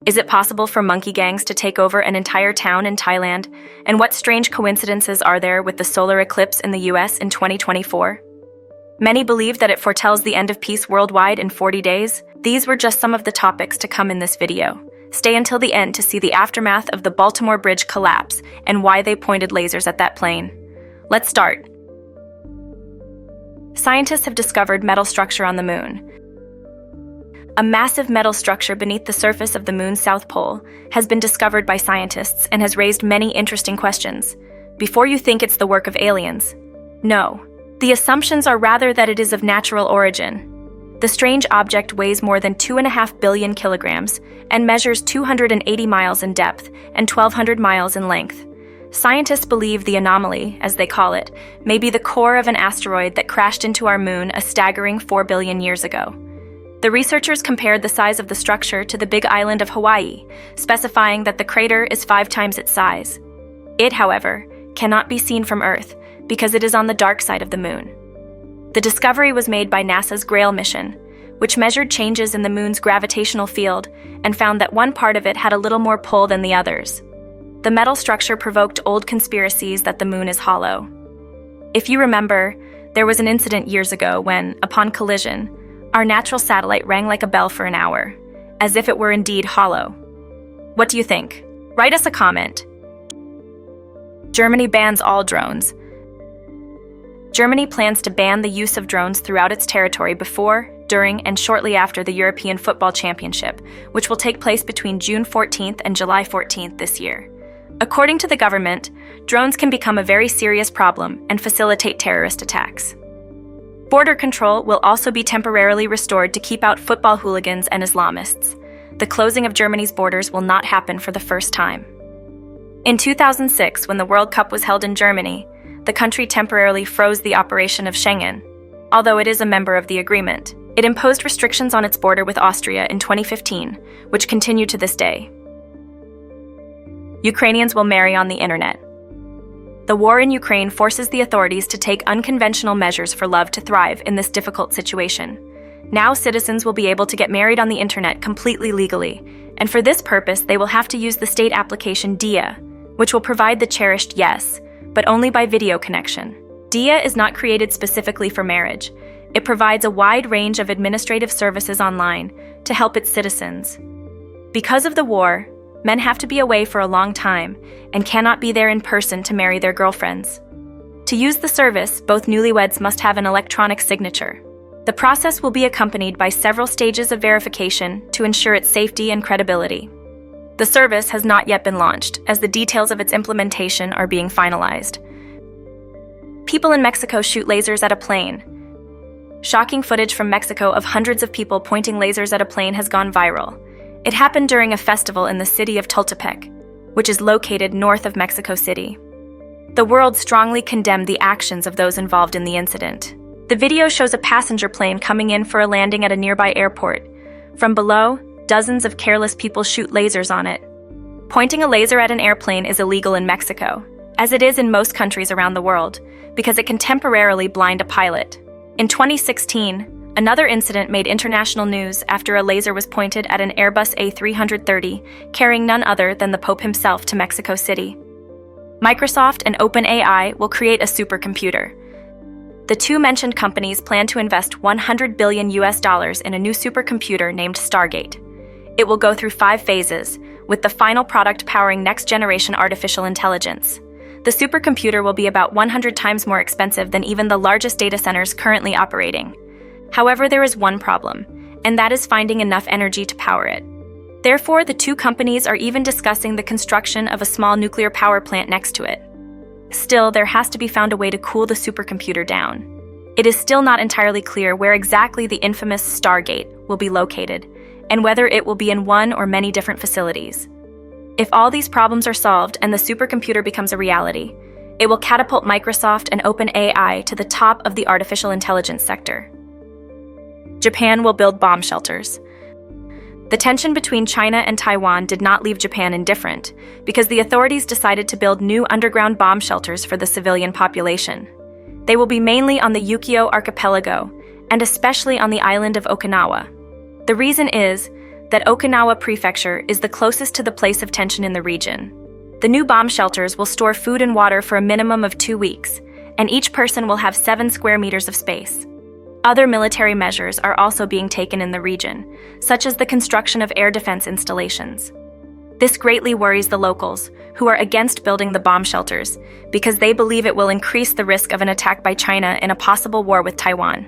Is it possible for monkey gangs to take over an entire town in Thailand? And what strange coincidences are there with the solar eclipse in the US in 2024? Many believe that it foretells the end of peace worldwide in 40 days. These were just some of the topics to come in this video. Stay until the end to see the aftermath of the Baltimore Bridge collapse and why they pointed lasers at that plane. Let's start. Scientists have discovered metal structure on the moon. A massive metal structure beneath the surface of the moon's south pole has been discovered by scientists and has raised many interesting questions. Before you think it's the work of aliens, no. The assumptions are rather that it is of natural origin. The strange object weighs more than 2.5 billion kilograms and measures 280 miles in depth and 1,200 miles in length. Scientists believe the anomaly, as they call it, may be the core of an asteroid that crashed into our moon a staggering 4 billion years ago. The researchers compared the size of the structure to the big island of Hawaii, specifying that the crater is 5 times its size. It, however, cannot be seen from Earth because it is on the dark side of the moon. The discovery was made by NASA's Grail mission, which measured changes in the moon's gravitational field and found that one part of it had a little more pull than the others. The metal structure provoked old conspiracies that the moon is hollow. If you remember, there was an incident years ago when, upon collision, our natural satellite rang like a bell for an hour, as if it were indeed hollow. What do you think? Write us a comment. Germany bans all drones. Germany plans to ban the use of drones throughout its territory before, during, and shortly after the European Football Championship, which will take place between June 14th and July 14th this year. According to the government, drones can become a very serious problem and facilitate terrorist attacks. Border control will also be temporarily restored to keep out football hooligans and Islamists. The closing of Germany's borders will not happen for the first time. In 2006, when the World Cup was held in Germany, the country temporarily froze the operation of Schengen. Although it is a member of the agreement, it imposed restrictions on its border with Austria in 2015, which continue to this day. Ukrainians will marry on the internet. The war in Ukraine forces the authorities to take unconventional measures for love to thrive in this difficult situation. Now citizens will be able to get married on the internet completely legally, and for this purpose they will have to use the state application DIA, which will provide the cherished yes, but only by video connection. DIA is not created specifically for marriage. It provides a wide range of administrative services online to help its citizens. Because of the war, men have to be away for a long time and cannot be there in person to marry their girlfriends. To use the service, both newlyweds must have an electronic signature. The process will be accompanied by several stages of verification to ensure its safety and credibility. The service has not yet been launched, as the details of its implementation are being finalized. People in Mexico shoot lasers at a plane. Shocking footage from Mexico of hundreds of people pointing lasers at a plane has gone viral. It happened during a festival in the city of Tultepec, which is located north of Mexico City. The world strongly condemned the actions of those involved in the incident. The video shows a passenger plane coming in for a landing at a nearby airport. From below, dozens of careless people shoot lasers on it. Pointing a laser at an airplane is illegal in Mexico, as it is in most countries around the world, because it can temporarily blind a pilot. In 2016, another incident made international news after a laser was pointed at an Airbus A330, carrying none other than the Pope himself to Mexico City. Microsoft and OpenAI will create a supercomputer. The two mentioned companies plan to invest $100 billion in a new supercomputer named Stargate. It will go through 5 phases, with the final product powering next-generation artificial intelligence. The supercomputer will be about 100 times more expensive than even the largest data centers currently operating. However, there is one problem, and that is finding enough energy to power it. Therefore, the two companies are even discussing the construction of a small nuclear power plant next to it. Still, there has to be found a way to cool the supercomputer down. It is still not entirely clear where exactly the infamous Stargate will be located, and whether it will be in one or many different facilities. If all these problems are solved and the supercomputer becomes a reality, it will catapult Microsoft and OpenAI to the top of the artificial intelligence sector. Japan will build bomb shelters. The tension between China and Taiwan did not leave Japan indifferent, because the authorities decided to build new underground bomb shelters for the civilian population. They will be mainly on the Yukio archipelago, and especially on the island of Okinawa. The reason is, that Okinawa Prefecture is the closest to the place of tension in the region. The new bomb shelters will store food and water for a minimum of 2 weeks, and each person will have 7 square meters of space. Other military measures are also being taken in the region, such as the construction of air defense installations. This greatly worries the locals, who are against building the bomb shelters, because they believe it will increase the risk of an attack by China in a possible war with Taiwan.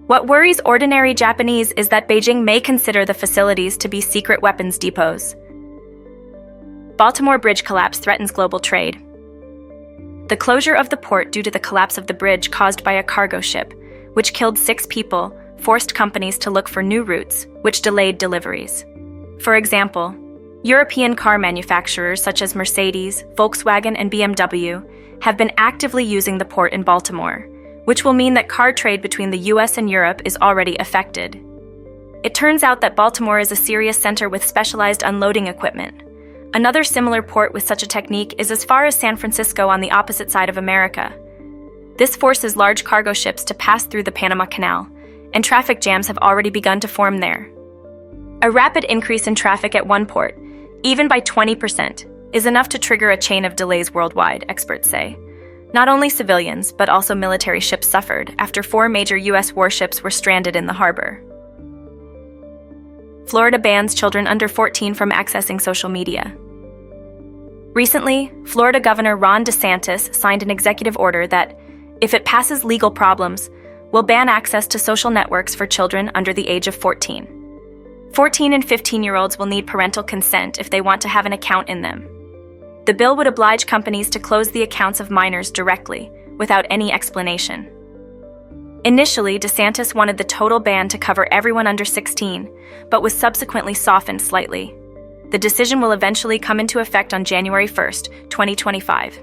What worries ordinary Japanese is that Beijing may consider the facilities to be secret weapons depots. Baltimore bridge collapse threatens global trade. The closure of the port due to the collapse of the bridge caused by a cargo ship, which killed 6 people, forced companies to look for new routes, which delayed deliveries. For example, European car manufacturers such as Mercedes, Volkswagen, and BMW have been actively using the port in Baltimore, which will mean that car trade between the US and Europe is already affected. It turns out that Baltimore is a serious center with specialized unloading equipment. Another similar port with such a technique is as far as San Francisco on the opposite side of America. This forces large cargo ships to pass through the Panama Canal, and traffic jams have already begun to form there. A rapid increase in traffic at one port, even by 20%, is enough to trigger a chain of delays worldwide, experts say. Not only civilians, but also military ships suffered after 4 major U.S. warships were stranded in the harbor. Florida bans children under 14 from accessing social media. Recently, Florida Governor Ron DeSantis signed an executive order that, if it passes legal problems, will ban access to social networks for children under the age of 14. 14 and 15-year-olds will need parental consent if they want to have an account in them. The bill would oblige companies to close the accounts of minors directly, without any explanation. Initially, DeSantis wanted the total ban to cover everyone under 16, but was subsequently softened slightly. The decision will eventually come into effect on January 1, 2025.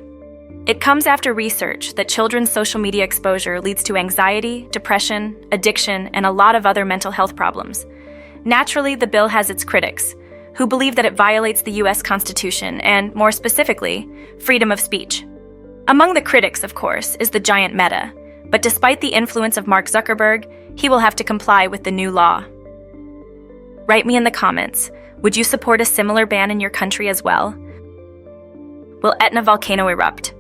It comes after research that children's social media exposure leads to anxiety, depression, addiction, and a lot of other mental health problems. Naturally, the bill has its critics, who believe that it violates the U.S. Constitution and, more specifically, freedom of speech. Among the critics, of course, is the giant Meta, but despite the influence of Mark Zuckerberg, he will have to comply with the new law. Write me in the comments, would you support a similar ban in your country as well? Will Etna volcano erupt?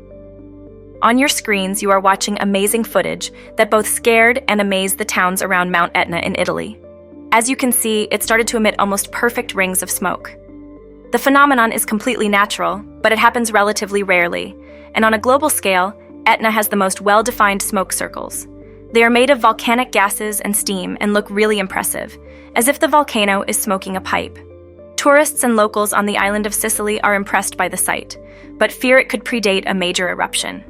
On your screens, you are watching amazing footage that both scared and amazed the towns around Mount Etna in Italy. As you can see, it started to emit almost perfect rings of smoke. The phenomenon is completely natural, but it happens relatively rarely, and on a global scale, Etna has the most well-defined smoke circles. They are made of volcanic gases and steam and look really impressive, as if the volcano is smoking a pipe. Tourists and locals on the island of Sicily are impressed by the sight, but fear it could predate a major eruption.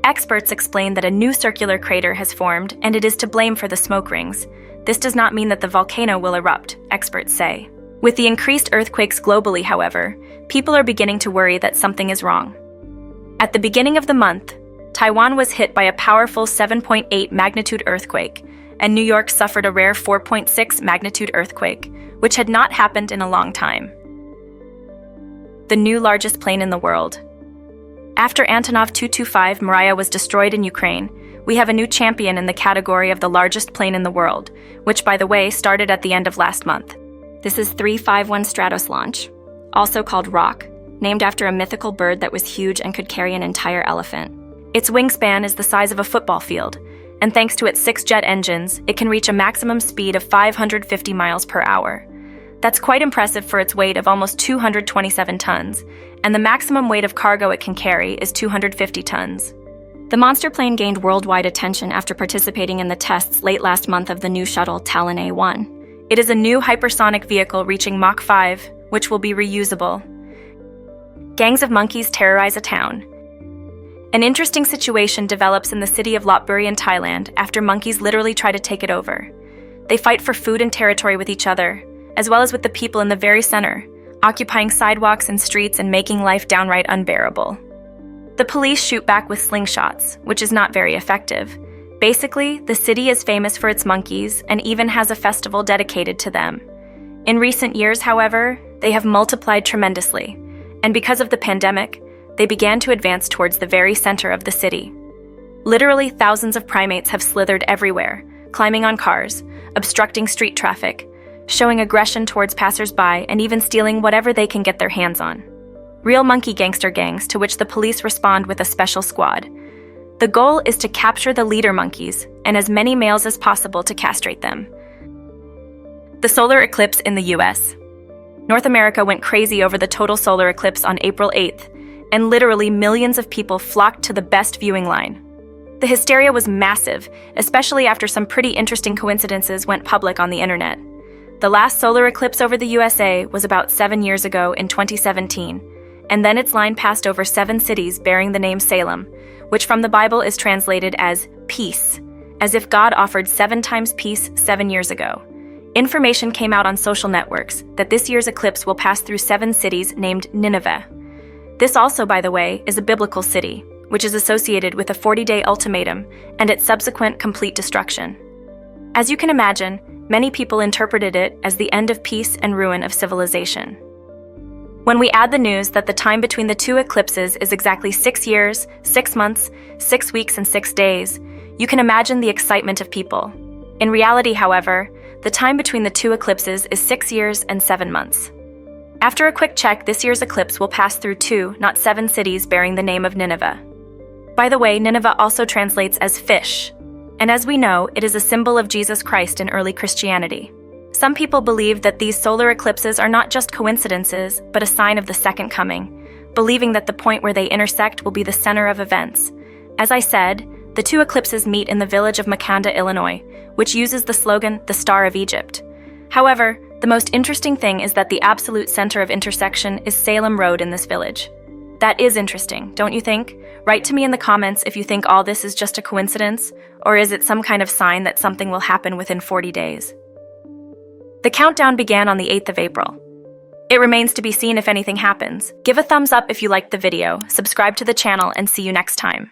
Experts explain that a new circular crater has formed, and it is to blame for the smoke rings. This does not mean that the volcano will erupt, experts say. With the increased earthquakes globally, however, people are beginning to worry that something is wrong. At the beginning of the month, Taiwan was hit by a powerful 7.8 magnitude earthquake, and New York suffered a rare 4.6 magnitude earthquake, which had not happened in a long time. The new largest plane in the world. After Antonov 225 Mriya was destroyed in Ukraine, we have a new champion in the category of the largest plane in the world, which, by the way, started at the end of last month. This is 351 Stratos launch, also called Rock, named after a mythical bird that was huge and could carry an entire elephant. Its wingspan is the size of a football field, and thanks to its 6 jet engines, it can reach a maximum speed of 550 miles per hour. That's quite impressive for its weight of almost 227 tons, and the maximum weight of cargo it can carry is 250 tons. The monster plane gained worldwide attention after participating in the tests late last month of the new shuttle Talon A1. It is a new hypersonic vehicle reaching Mach 5, which will be reusable. Gangs of monkeys terrorize a town. An interesting situation develops in the city of Lopburi in Thailand after monkeys literally try to take it over. They fight for food and territory with each other, as well as with the people in the very center, occupying sidewalks and streets and making life downright unbearable. The police shoot back with slingshots, which is not very effective. Basically, the city is famous for its monkeys and even has a festival dedicated to them. In recent years, however, they have multiplied tremendously, and because of the pandemic, they began to advance towards the very center of the city. Literally thousands of primates have slithered everywhere, climbing on cars, obstructing street traffic, showing aggression towards passersby and even stealing whatever they can get their hands on. Real monkey gangster gangs to which the police respond with a special squad. The goal is to capture the leader monkeys and as many males as possible to castrate them. The solar eclipse in the US. North America went crazy over the total solar eclipse on April 8th, and literally millions of people flocked to the best viewing line. The hysteria was massive, especially after some pretty interesting coincidences went public on the internet. The last solar eclipse over the USA was about 7 years ago in 2017, and then its line passed over 7 cities bearing the name Salem, which from the Bible is translated as peace, as if God offered 7 times peace 7 years ago. Information came out on social networks that this year's eclipse will pass through 7 cities named Nineveh. This also, by the way, is a biblical city, which is associated with a 40-day ultimatum and its subsequent complete destruction. As you can imagine, many people interpreted it as the end of peace and ruin of civilization. When we add the news that the time between the 2 eclipses is exactly 6 years, 6 months, 6 weeks, and 6 days, you can imagine the excitement of people. In reality, however, the time between the 2 eclipses is 6 years and 7 months. After a quick check, this year's eclipse will pass through 2, not 7 cities bearing the name of Nineveh. By the way, Nineveh also translates as fish, and as we know, it is a symbol of Jesus Christ in early Christianity. Some people believe that these solar eclipses are not just coincidences, but a sign of the second coming, believing that the point where they intersect will be the center of events. As I said, the 2 eclipses meet in the village of Makanda, Illinois, which uses the slogan, "The Star of Egypt." However, the most interesting thing is that the absolute center of intersection is Salem Road in this village. That is interesting, don't you think? Write to me in the comments if you think all this is just a coincidence, or is it some kind of sign that something will happen within 40 days? The countdown began on the 8th of April. It remains to be seen if anything happens. Give a thumbs up if you liked the video, subscribe to the channel, and see you next time.